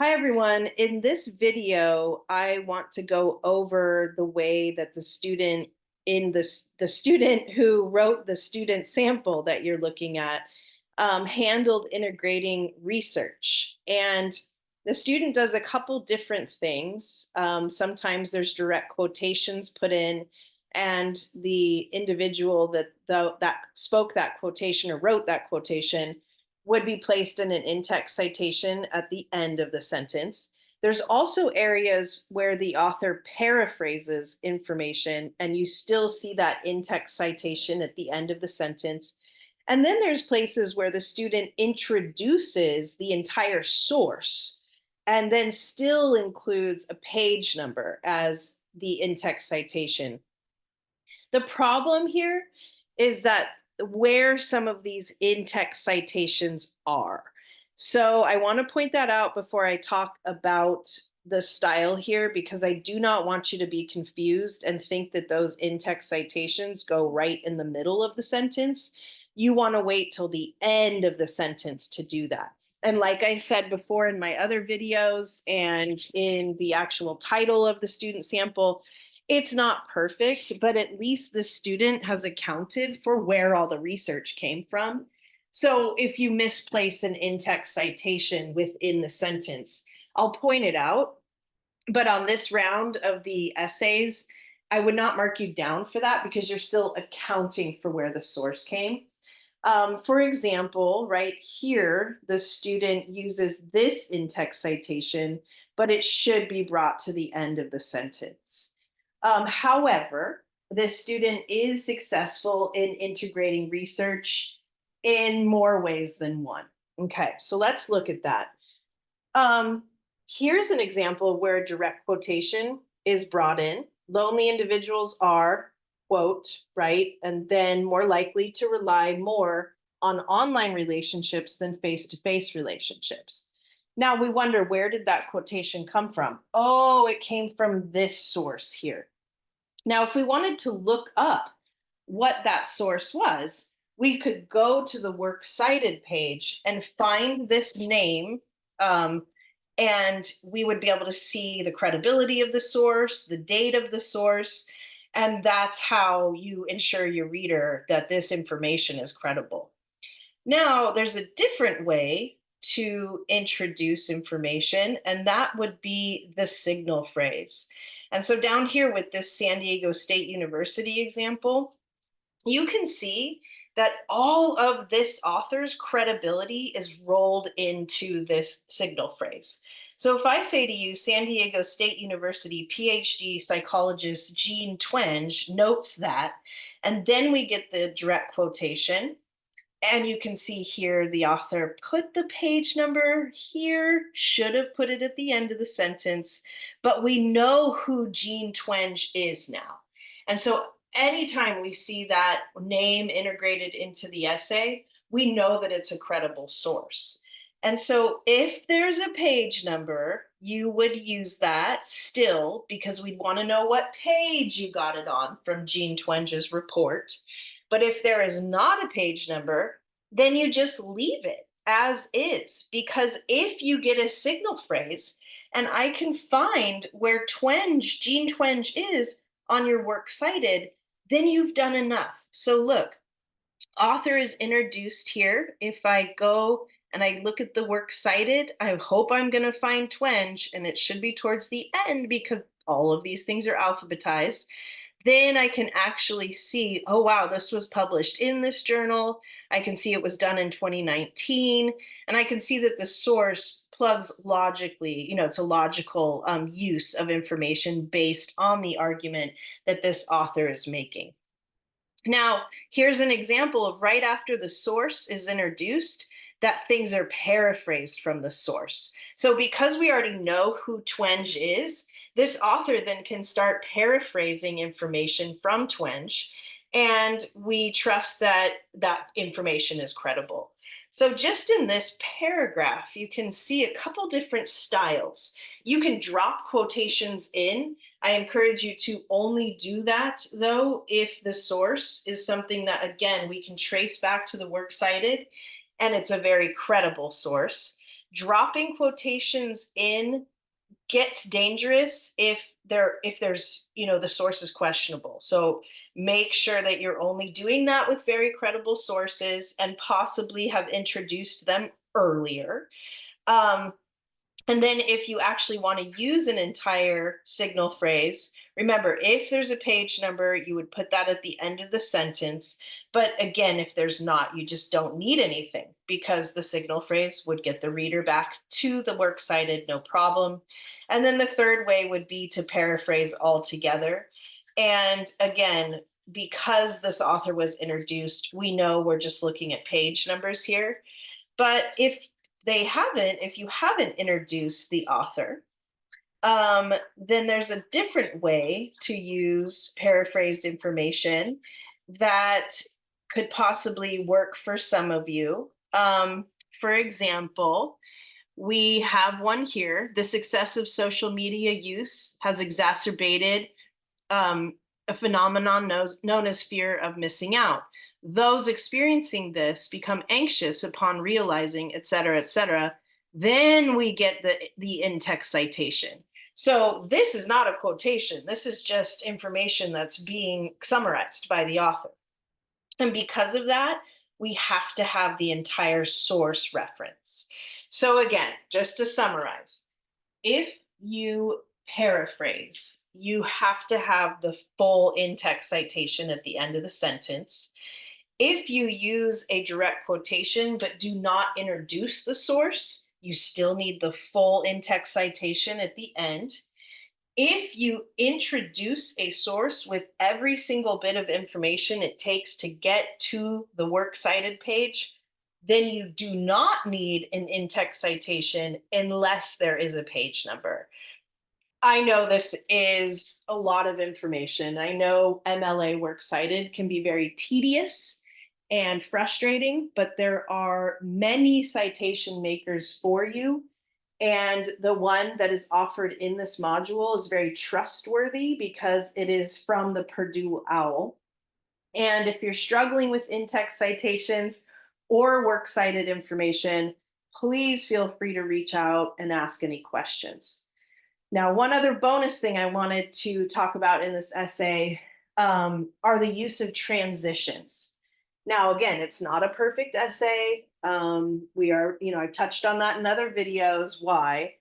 Hi everyone. In this video, I want to go over the way that the student in the student who wrote the student sample that you're looking at handled integrating research. And the student does a couple different things. Sometimes there's direct quotations put in, and the individual that spoke that quotation or wrote that quotation would be placed in an in-text citation at the end of the sentence. There's also areas where the author paraphrases information and you still see that in-text citation at the end of the sentence. And then there's places where the student introduces the entire source and then still includes a page number as the in-text citation. The problem here is that where some of these in-text citations are. So I want to point that out before I talk about the style here, because I do not want you to be confused and think that those in-text citations go right in the middle of the sentence. You want to wait till the end of the sentence to do that. And like I said before in my other videos and in the actual title of the student sample, it's not perfect, but at least the student has accounted for where all the research came from. So if you misplace an in-text citation within the sentence, I'll point it out. But on this round of the essays, I would not mark you down for that because you're still accounting for where the source came. For example, right here, the student uses this in-text citation, but it should be brought to the end of the sentence. However, this student is successful in integrating research in more ways than one. Okay, so let's look at that. Um, Here's an example where a direct quotation is brought in. Lonely individuals are, quote, right, and then more likely to rely more on online relationships than face-to-face relationships. Now we wonder, where did that quotation come from? Oh, it came from this source here. Now, if we wanted to look up what that source was, we could go to the works cited page and find this name. And we would be able to see the credibility of the source, the date of the source, and that's how you ensure your reader that this information is credible. Now, there's a different way to introduce information, and that would be the signal phrase. And so down here with this San Diego State University example, you can see that all of this author's credibility is rolled into this signal phrase. So if I say to you, San Diego State University PhD psychologist Jean Twenge notes that, and then we get the direct quotation, and you can see here the author put the page number here, should have put it at the end of the sentence, but we know who Jean Twenge is now. And so anytime we see that name integrated into the essay, we know that it's a credible source. And so if there's a page number, you would use that still because we'd want to know what page you got it on from Jean Twenge's report. But if there is not a page number, then you just leave it as is. Because if you get a signal phrase and I can find where Jean Twenge is on your works cited, then you've done enough. So look, author is introduced here. If I go and I look at the works cited, I hope I'm going to find Twenge, and it should be towards the end because all of these things are alphabetized. Then I can actually see, oh, wow, this was published in this journal. I can see it was done in 2019. And I can see that the source plugs logically, it's a logical use of information based on the argument that this author is making. Now, here's an example of right after the source is introduced, that things are paraphrased from the source. So because we already know who Twenge is, this author then can start paraphrasing information from Twenge, and we trust that that information is credible. So just in this paragraph, you can see a couple different styles. You can drop quotations in. I encourage you to only do that, though, if the source is something that, again, we can trace back to the works cited and it's a very credible source. Dropping quotations in gets dangerous if there's, the source is questionable. So make sure that you're only doing that with very credible sources and possibly have introduced them earlier. Um, and then if you actually want to use an entire signal phrase, remember, if there's a page number, you would put that at the end of the sentence. But again, if there's not, you just don't need anything because the signal phrase would get the reader back to the works cited, no problem. And then the third way would be to paraphrase altogether. And again, because this author was introduced, we know we're just looking at page numbers here. But if you haven't introduced the author, then there's a different way to use paraphrased information that could possibly work for some of you. For example, we have one here. This excessive social media use has exacerbated a phenomenon known as fear of missing out. Those experiencing this become anxious upon realizing, et cetera, et cetera. Then we get the in-text citation. So this is not a quotation. This is just information that's being summarized by the author. And because of that, we have to have the entire source reference. So again, just to summarize, if you paraphrase, you have to have the full in-text citation at the end of the sentence. If you use a direct quotation but do not introduce the source, you still need the full in-text citation at the end. If you introduce a source with every single bit of information it takes to get to the works cited page, then you do not need an in-text citation unless there is a page number. I know this is a lot of information. I know MLA works cited can be very tedious and frustrating, but there are many citation makers for you. And the one that is offered in this module is very trustworthy because it is from the Purdue OWL. And if you're struggling with in-text citations or works cited information, please feel free to reach out and ask any questions. Now, one other bonus thing I wanted to talk about in this essay are the use of transitions. Now, again, it's not a perfect essay. I've touched on that in other videos, why.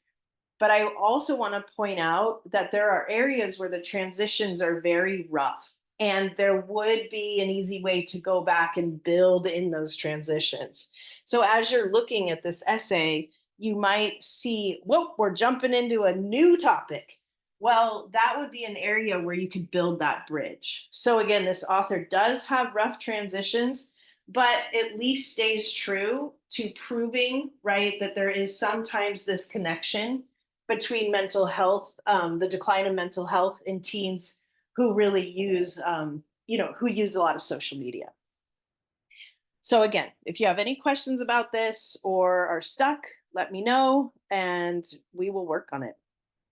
But I also want to point out that there are areas where the transitions are very rough. And there would be an easy way to go back and build in those transitions. So as you're looking at this essay, you might see, whoa, we're jumping into a new topic. Well, that would be an area where you could build that bridge. So again, this author does have rough transitions, but at least stays true to proving, right, that there is sometimes this connection between mental health, the decline of mental health in teens who really use, who use a lot of social media. So again, if you have any questions about this or are stuck, let me know and we will work on it.